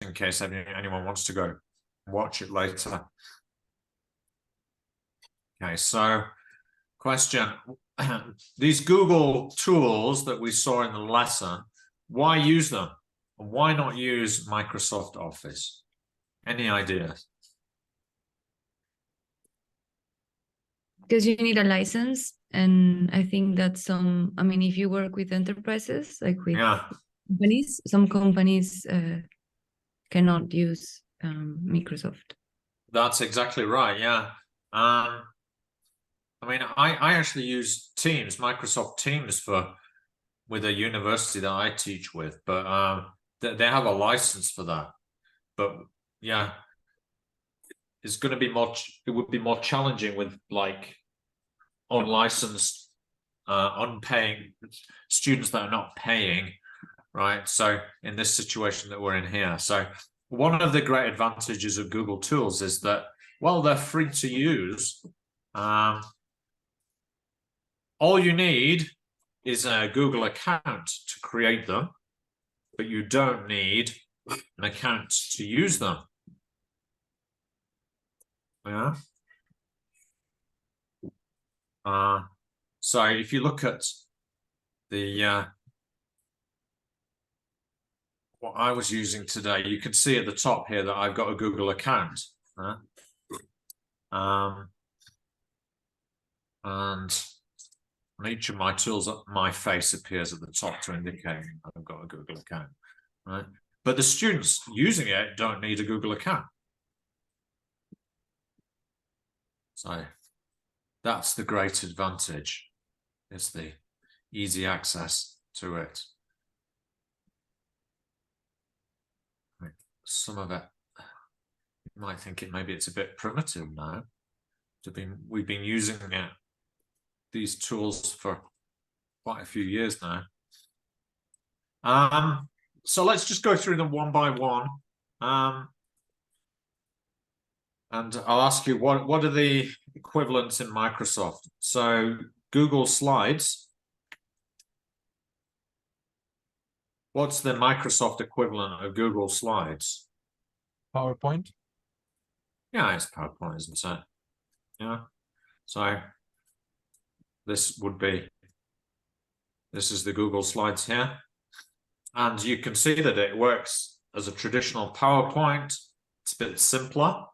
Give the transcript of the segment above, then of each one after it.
in case anyone wants to go watch it later. Okay, so question. These Google tools that we saw in the lesson, why use them? Why not use Microsoft Office? Any ideas? Because you need a license, and I think that I mean, if you work with enterprises, like with companies, some companies cannot use Microsoft. That's exactly right, yeah. I mean, I actually use Teams, Microsoft Teams with a university that I teach with, but they have a license for that. But yeah, it's going to be it would be more challenging with like unlicensed, unpaying students that are not paying, right? So in this situation that we're in here. So one of the great advantages of Google tools is that, well, they're free to use. All you need is a Google account to create them, but you don't need an account to use them. Yeah. So if you look at the what I was using today, you can see at the top here that I've got a Google account. And on each of my tools, my face appears at the top to indicate I've got a Google account, right? But the students using it don't need a Google account. So that's the great advantage. It's the easy access to it. Some of it, you might think maybe it's a bit primitive now. We've been using these tools for quite a few years now. So let's just go through them one by one. And I'll ask you, what are the equivalents in Microsoft? So Google Slides. What's the Microsoft equivalent of Google Slides? PowerPoint. Yeah, it's PowerPoint, isn't it? Yeah. So this is the Google Slides here. And you can see that it works as a traditional PowerPoint. It's a bit simpler.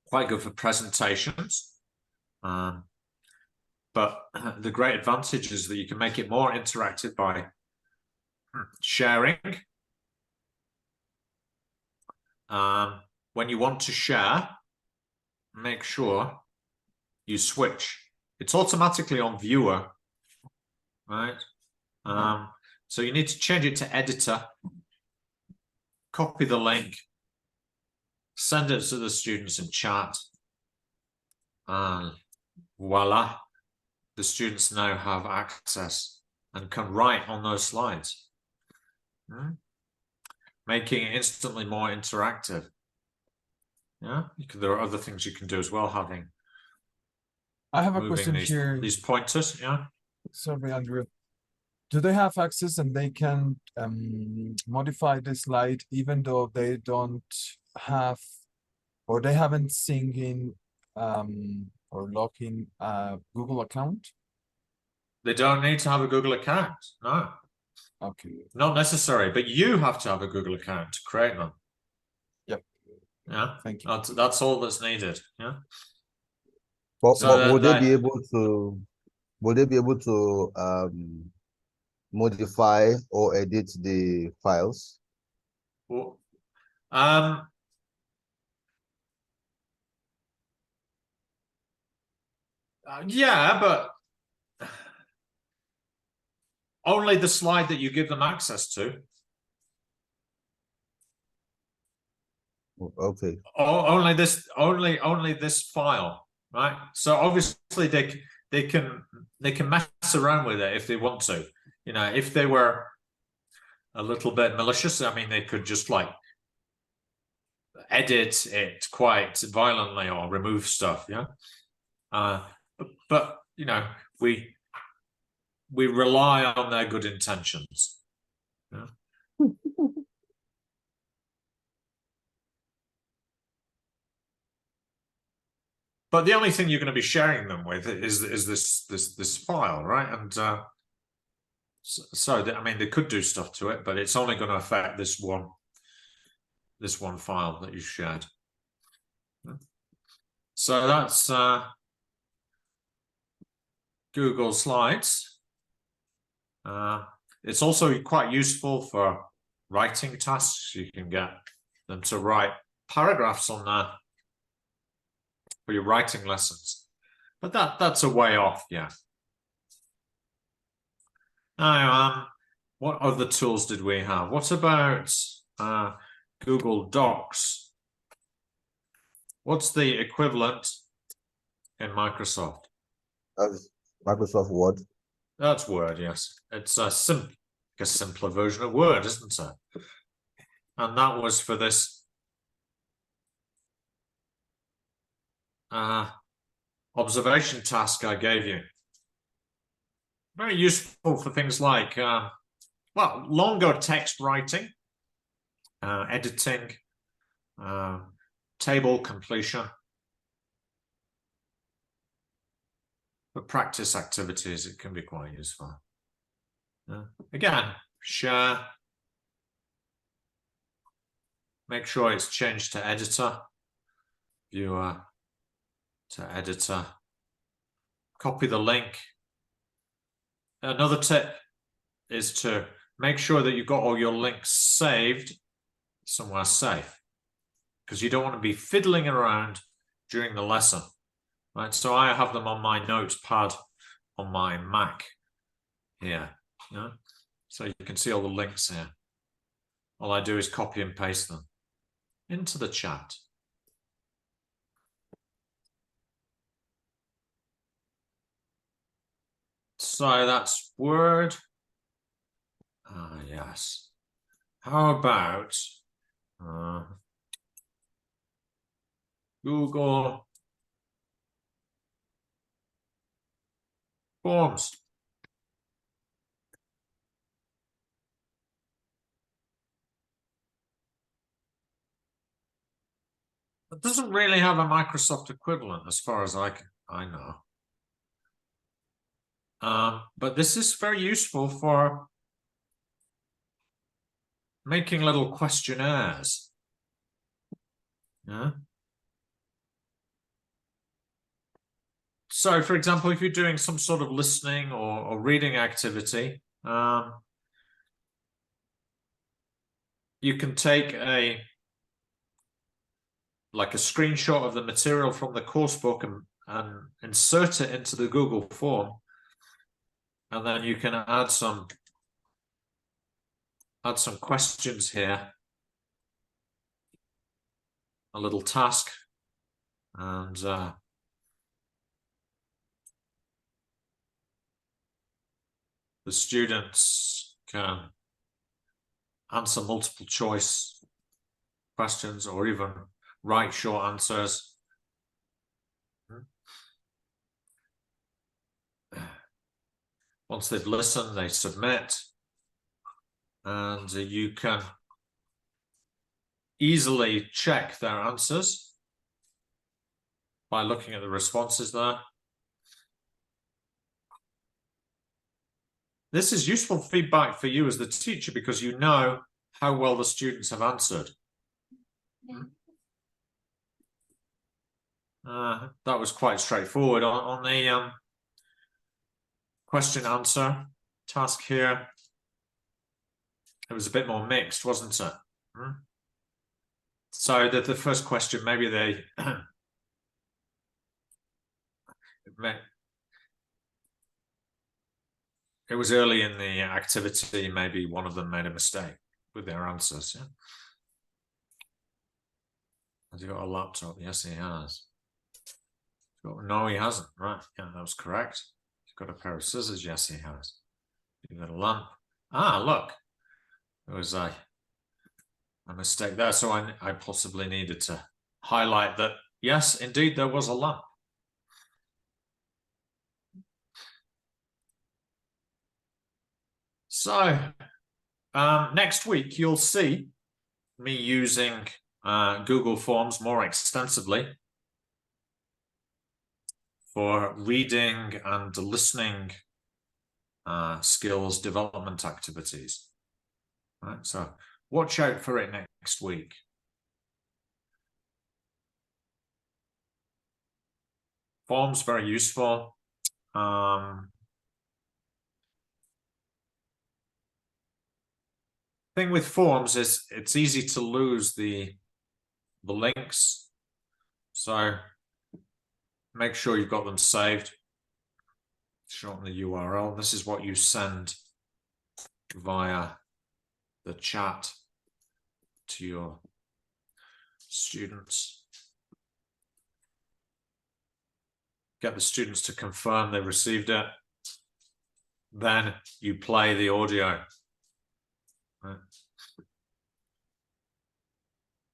Quite good for presentations. But the great advantage is that you can make it more interactive by sharing. When you want to share, make sure you switch. It's automatically on viewer, right? So you need to change it to editor, copy the link, send it to the students in chat, and voila, the students now have access and can write on those slides, making it instantly more interactive. Yeah, there are other things you can do as well, I have a question here. These pointers, yeah. Sorry, Andrew. Do they have access and they can modify the slide even though they don't have, or they haven't synced in or logged in a Google account? They don't need to have a Google account, no. Okay. Not necessary, but you have to have a Google account to create them. Yep. Yeah. Thank you. That's all that's needed. Yeah. But, So but would they be able to modify or edit the files? Well, yeah, but only the slide that you give them access to. Okay. Only this file, right? So obviously they can mess around with it if they want to. You know, if they were a little bit malicious, I mean, they could just like edit it quite violently or remove stuff. Yeah. But you know, we rely on their good intentions. Yeah. But the only thing you're going to be sharing them with is this file, right? And so I mean, they could do stuff to it, but it's only going to affect this one file that you shared. So that's Google Slides. It's also quite useful for writing tasks. You can get them to write paragraphs on there for your writing lessons. But that's a way off, yeah. Now, what other tools did we have? What about Google Docs? What's the equivalent in Microsoft? Microsoft Word. That's Word, yes. It's a simpler version of Word, isn't it? And that was for this observation task I gave you. Very useful for things like, well, longer text writing, editing, table completion. For practice activities, it can be quite useful. Again, share. Make sure it's changed to editor. Viewer to editor. Copy the link. Another tip is to make sure that you've got all your links saved somewhere safe, because you don't want to be fiddling around during the lesson. Right, so I have them on my notes pad on my Mac here. Yeah? So you can see all the links here. All I do is copy and paste them into the chat. So that's Word. Yes. How about Google Forms? It doesn't really have a Microsoft equivalent as far as I know. But this is very useful for making little questionnaires. Yeah. So, for example, if you're doing some sort of listening or reading activity, you can take a screenshot of the material from the course book and insert it into the Google form, and then you can add some questions here, a little task, and the students can answer multiple choice questions or even write short answers. Once they've listened, they submit, and you can easily check their answers by looking at the responses there. This is useful feedback for you as the teacher because you know how well the students have answered. That was quite straightforward. On the question answer task here, it was a bit more mixed, wasn't it? So that the first question, maybe they it was early in the activity, maybe one of them made a mistake with their answers. Yeah? Has he got a laptop? Yes, he has. No, he hasn't. Right. Yeah, that was correct. He's got a pair of scissors. Yes, he has. He's got a lamp. Ah, look. There was a mistake there. So I possibly needed to highlight that, yes, indeed, there was a lamp. So next week, you'll see me using Google Forms more extensively for reading and listening skills development activities. Right, so watch out for it next week. Forms very useful. Thing with forms is it's easy to lose the links, so make sure you've got them saved. Shorten the URL. This is what you send via the chat to your students. Get the students to confirm they received it. Then you play the audio. Right.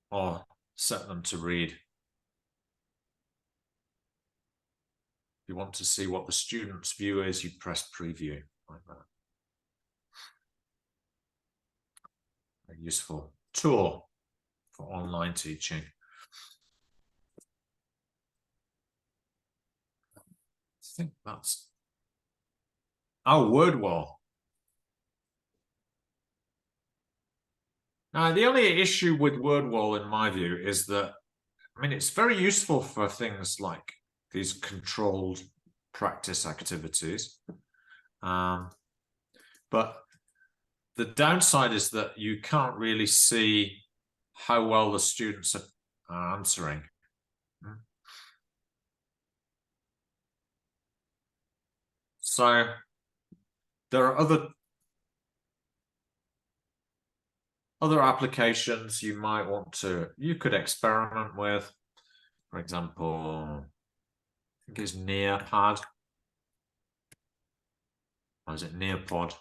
Or set them to read. If you want to see what the student's view is, you press preview like that. A useful tool for online teaching. I think that's word wall. Now, the only issue with word wall, in my view, is that, I mean, it's very useful for things like these controlled practice activities. But the downside is that you can't really see how well the students are answering. So there are other applications you might want to, you could experiment with. For example, I think it's Nearpad. Or is it Nearpod?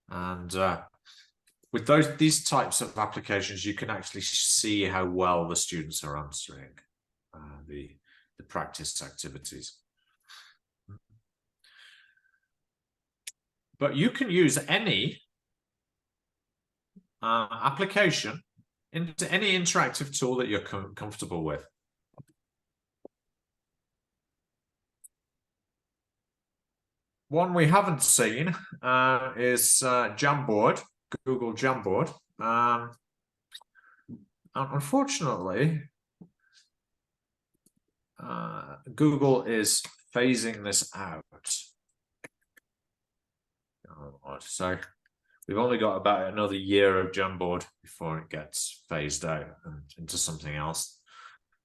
And with these types of applications, you can actually see how well the students are answering the practice activities. But you can use any application into any interactive tool that you're comfortable with. One we haven't seen is Jamboard, Google Jamboard. Unfortunately, Google is phasing this out. So we've only got about another year of Jamboard before it gets phased out and into something else.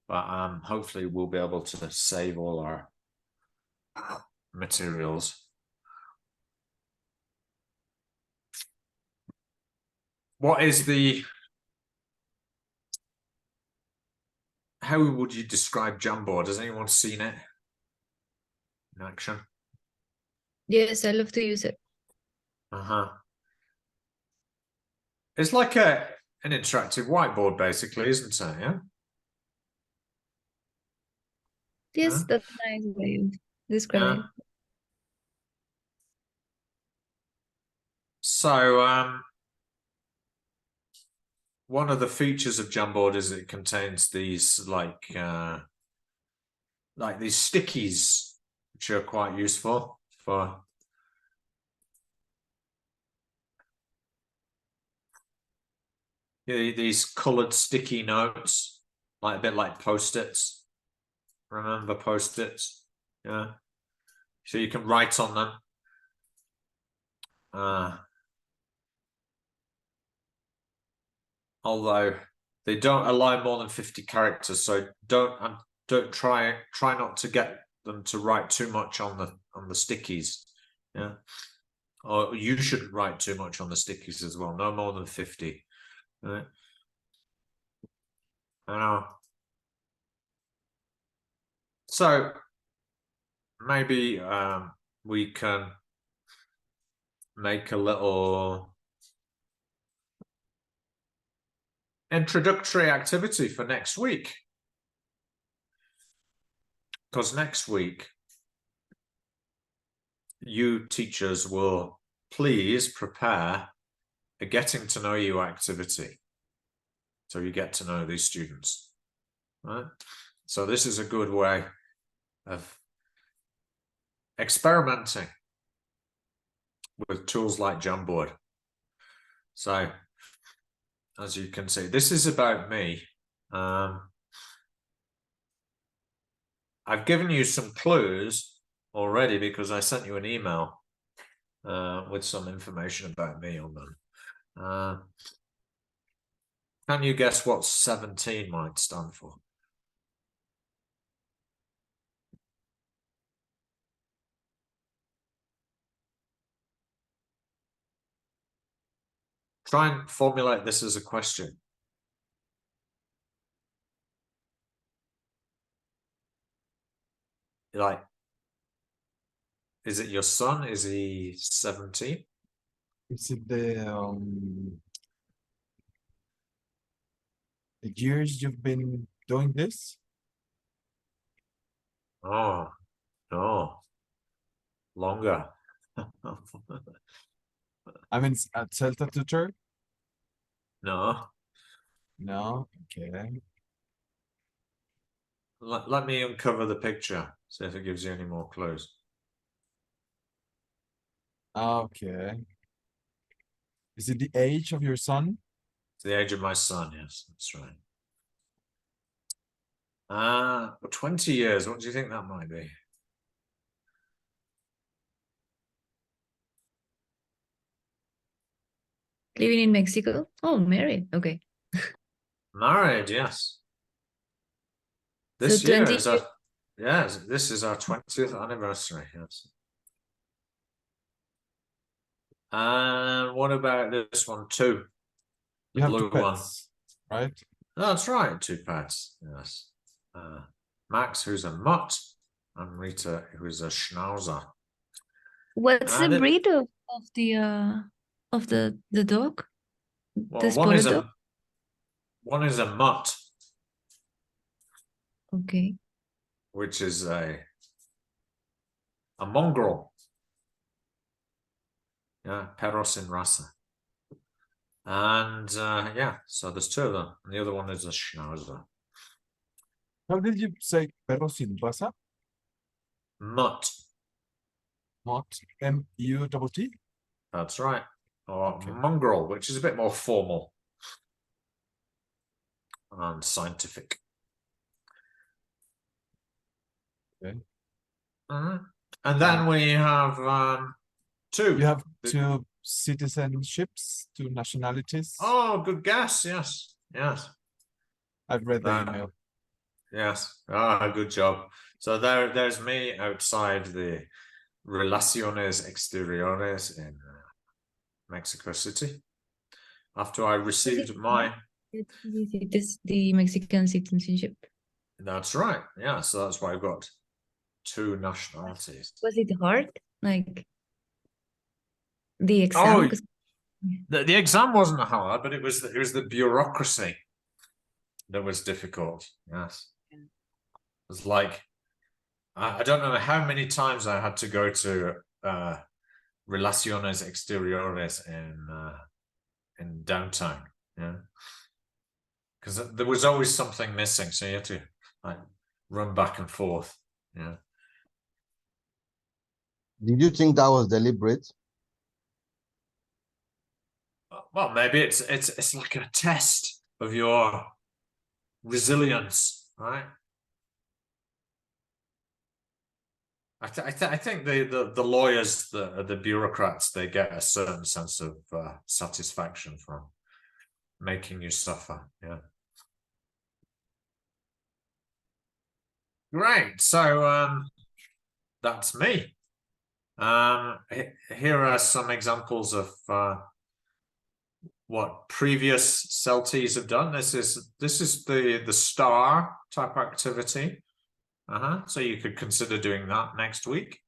But hopefully we'll be able to save all our materials. What is how would you describe Jamboard? Has anyone seen it in action? Yes, I love to use it. It's like an interactive whiteboard, basically, isn't it? Yeah. Yes, that's a nice way of describing it. So one of the features of Jamboard is it contains these like these stickies, which are quite useful for these colored sticky notes, like a bit like Post-its. Remember Post-its? Yeah. So you can write on them. Although they don't allow more than 50 characters, so don't try not to get them to write too much on the stickies. Yeah. Or you shouldn't write too much on the stickies as well. No more than 50. Right. So maybe we can make a little introductory activity for next week. Because next week, you teachers will please prepare a getting to know you activity. So you get to know these students, right? So this is a good way of experimenting with tools like Jamboard. So as you can see, this is about me. I've given you some clues already because I sent you an email with some information about me on them. Can you guess what 17 might stand for? Try and formulate this as a question. Like, is it your son? Is he 17? Is it the years you've been doing this? Oh, no. Longer. I mean, at Celta tutor? No. No, okay. Let me uncover the picture, see if it gives you any more clues. Okay. Is it the age of your son? It's the age of my son, yes, that's right. 20 years, what do you think that might be? Living in Mexico? Oh, married. Okay. Married, yes. So This year 20 is our, yes, this is our 20th anniversary, yes. And what about this one too? You have two blue one. pets, right? Oh, that's right, 2 pets, yes. Max, who's a mutt, and Rita, who is a schnauzer. What's the And breed of the dog? well, The spotted dog? one is a mutt, Okay. which is a mongrel. Yeah, perros in raza. And yeah, so there's 2 of them. And the other one is a schnauzer. How did you say perro sin raza? Mutt. Not M-U-T-T? That's right. Or Okay. mongrel, which is a bit more formal and scientific. Okay. And then we have 2. You have 2 citizenships, 2 nationalities. Oh, good guess. Yes. Yes. I've read the email. Yes. Ah, good job. So there's me outside the Relaciones Exteriores in Mexico City. After I received my... The Mexican citizenship. That's right. Yeah. So that's why I've got 2 nationalities. Was it hard? Like the exam? Oh, 'Cause- the exam wasn't hard, but it was the bureaucracy that was difficult. Yes. It was like, I don't know how many times I had to go to Relaciones Exteriores in downtown, yeah, because there was always something missing, so you had to like run back and forth. Yeah. Did you think that was deliberate? Well, maybe it's like a test of your resilience, right? I think the lawyers, the bureaucrats, they get a certain sense of satisfaction from making you suffer. Yeah. Great. So that's me. Here are some examples of what previous CELTs have done. This is the star type activity. So you could consider doing that next week.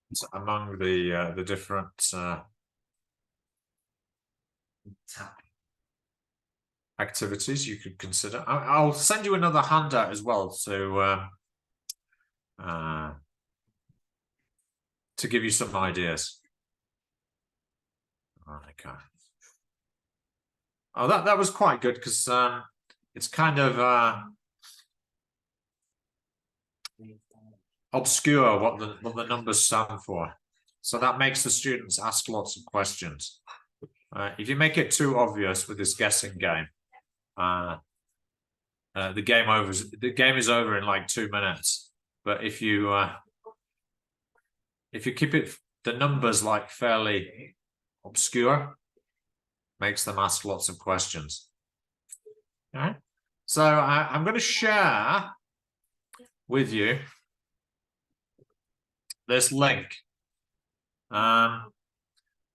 It's among the different activities you could consider. I'll send you another handout as well, so to give you some ideas. Okay. Oh, that was quite good because it's kind of obscure what the numbers stand for. So that makes the students ask lots of questions. If you make it too obvious with this guessing game, the game is over in like 2 minutes. But if you keep the numbers like fairly obscure, makes them ask lots of questions. All right. So I'm going to share with you this link, and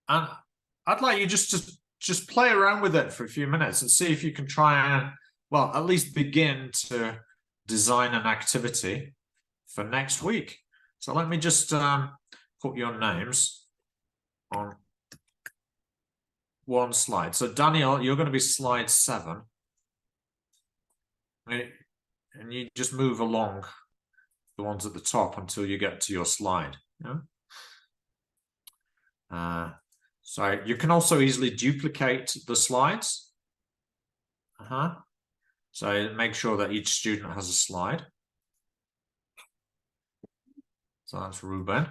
I'd like you just play around with it for a few minutes and see if you can try and, well, at least begin to design an activity for next week. So let me just put your names on one slide. So Daniel, you're going to be slide 7. And you just move along the ones at the top until you get to your slide. Yeah? So you can also easily duplicate the slides. So make sure that each student has a slide. So that's Ruben.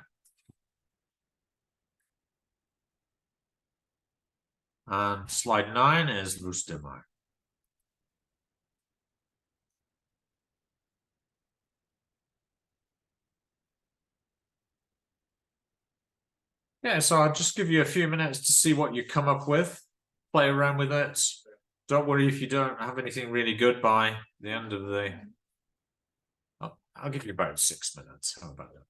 And slide 9 is Lustimar. Yeah, so I'll just give you a few minutes to see what you come up with. Play around with it. Don't worry if you don't have anything really good by the end of the... I'll give you about 6 minutes. How about that?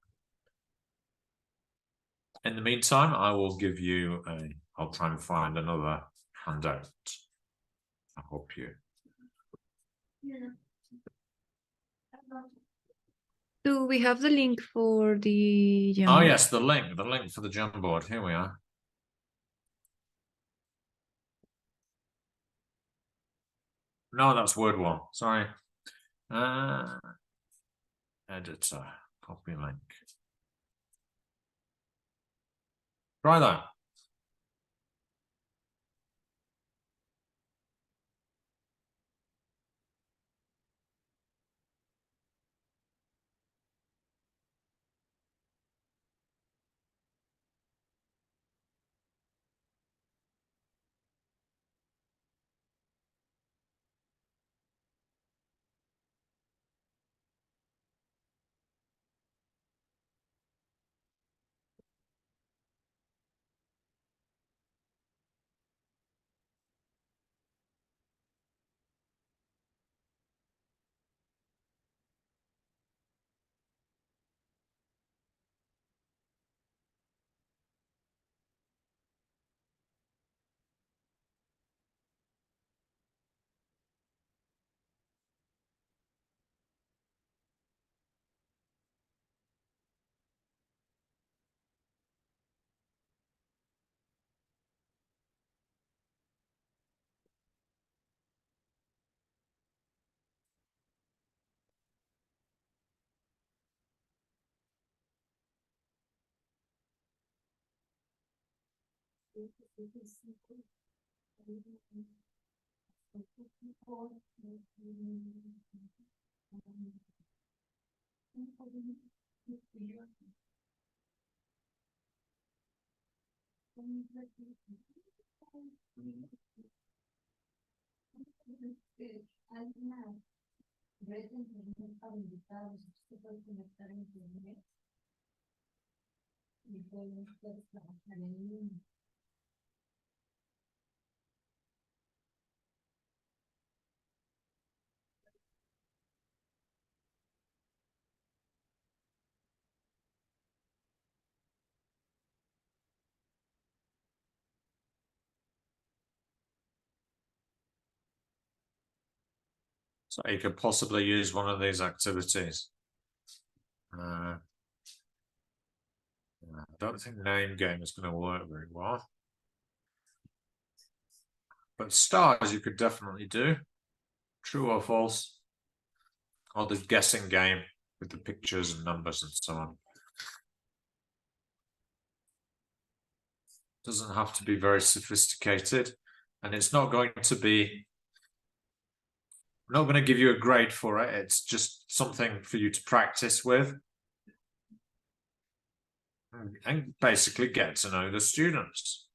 In the meantime, I will give you I'll try and find another handout to help you. Do we have the link for the Jamboard? Oh yes, the link for the Jamboard. Here we are. No, that's Word one. Sorry. Editor, copy link. Try that. So you could possibly use one of these activities. I don't think name game is going to work very well. But stars you could definitely do. True or false. Or the guessing game. with the pictures and numbers and so on. Doesn't have to be very sophisticated, and it's not going to be, I'm not going to give you a grade for it. It's just something for you to practice with and basically get to know the students.